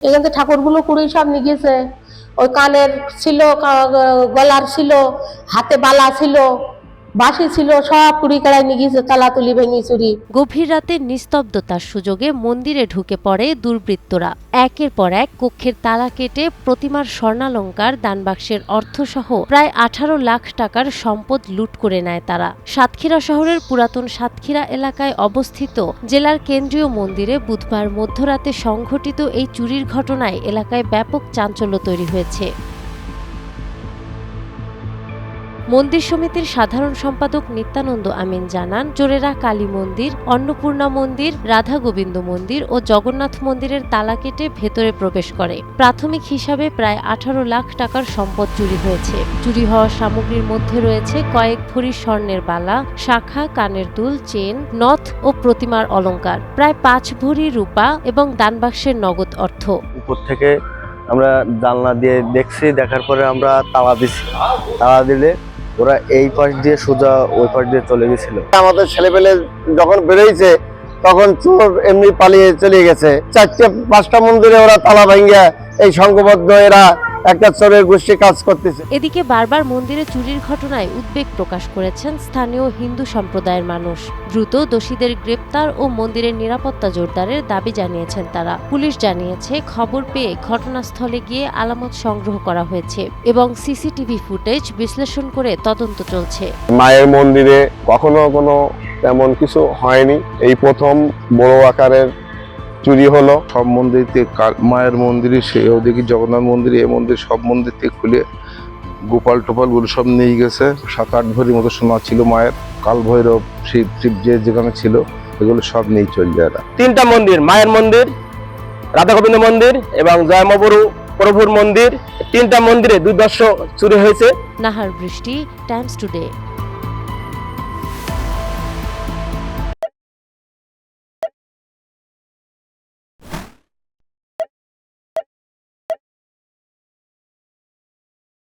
এখান থেকে ঠাকুরগুলো কুড়ি সব নিয়ে গেছে। ওই কানের ছিল, গলার ছিল, হাতে বালা ছিল, বাঁশি ছিল, সব কুড়ি কাড়াই নিয়ে গেছে, তালাতুলি ভেঙে চুরি। গভীর রাতে নিস্তব্ধতার সুযোগে মন্দিরে ঢুকে পড়ে দুর্বৃত্তরা। একের পর এক কক্ষের তালা কেটে প্রতিমার স্বর্ণালংকার, দানবাক্সের অর্থসহ প্রায় 18 লাখ টাকার সম্পদ লুট করে নেয় তারা। সাতক্ষীরা শহরের পুরাতন সাতক্ষীরা এলাকায় অবস্থিত জেলার কেন্দ্রীয় মন্দিরে বুধবার মধ্যরাতে সংঘটিত এই চুরির ঘটনায় এলাকায় ব্যাপক চাঞ্চল্য তৈরি হয়েছে। মন্দির সমিতির সাধারণ সম্পাদক নিত্যানন্দ আমিন জানান, চোরেরা কালী মন্দির, অন্নপূর্ণা মন্দির, রাধা গোবিন্দ মন্দির ও জগন্নাথ মন্দিরের তালা কেটে ভেতরে প্রবেশ করে। প্রাথমিক হিসাবে প্রায় 18 লাখ টাকার সম্পদ চুরি হয়েছে। চুরি হওয়া সামগ্রীর মধ্যে রয়েছে কয়েক ভরি স্বর্ণের বালা, শাখা, কানের দুল, চেন, নথ ও প্রতিমার অলংকার, প্রায় 5 ভরি রূপা এবং দানবাক্সের নগদ অর্থ। উপর থেকে আমরা জানলা দিয়ে দেখছি, দেখার পরে আমরা তালা দিছি। তালা দিলে ওরা এই পাশ দিয়ে সোজা ওই পাশ দিয়ে চলে গেছিল। আমাদের ছেলেপেলে যখন বেরোইছে তখন চোর এমনি পালিয়ে চলে গেছে। 4-5টা মন্দিরে ওরা তালা ভাঙ্গিয়া এই সংঘবদ্ধ এরা একটা চোরের গোষ্ঠী কাজ করতেছে। এদিকে বারবার মন্দিরে চুরির ঘটনায় উদ্বেগ প্রকাশ করেছেন স্থানীয় হিন্দু সম্প্রদায়ের মানুষ। দ্রুত দোষীদের গ্রেপ্তার ও মন্দিরের নিরাপত্তা জোরদারের দাবি জানিয়েছেন তারা। পুলিশ জানিয়েছে, খবর পেয়ে ঘটনাস্থলে গিয়ে আলামত সংগ্রহ করা হয়েছে এবং সিসিটিভি ফুটেজ বিশ্লেষণ করে তদন্ত চলছে। মায়ের মন্দিরে কখনো কোনো তেমন কিছু হয়নি, এই প্রথম বড় আকারের চুরি হলো। সব মন্দির থেকে মায়ের মন্দিরে, সে ওদিকে জগন্নাথ মন্দিরে, এই মন্দির সব মন্দির থেকে খুলে গোপাল টোপালগুলো সব নিয়ে গেছে। 7-8 ভরির মতো সোনা ছিল মায়ের, কাল ভৈরব, শিব যে যেখানে ছিল এগুলো সব নিয়ে চলে যায়। 3টা মন্দির, মায়ের মন্দির, রাধা গোবিন্দ মন্দির এবং জয়মবরু প্রভুর মন্দির, 3টা মন্দিরে দুর্দর্শ চুরি হয়েছে। নাহার বৃষ্টি, টাইমস টুডে।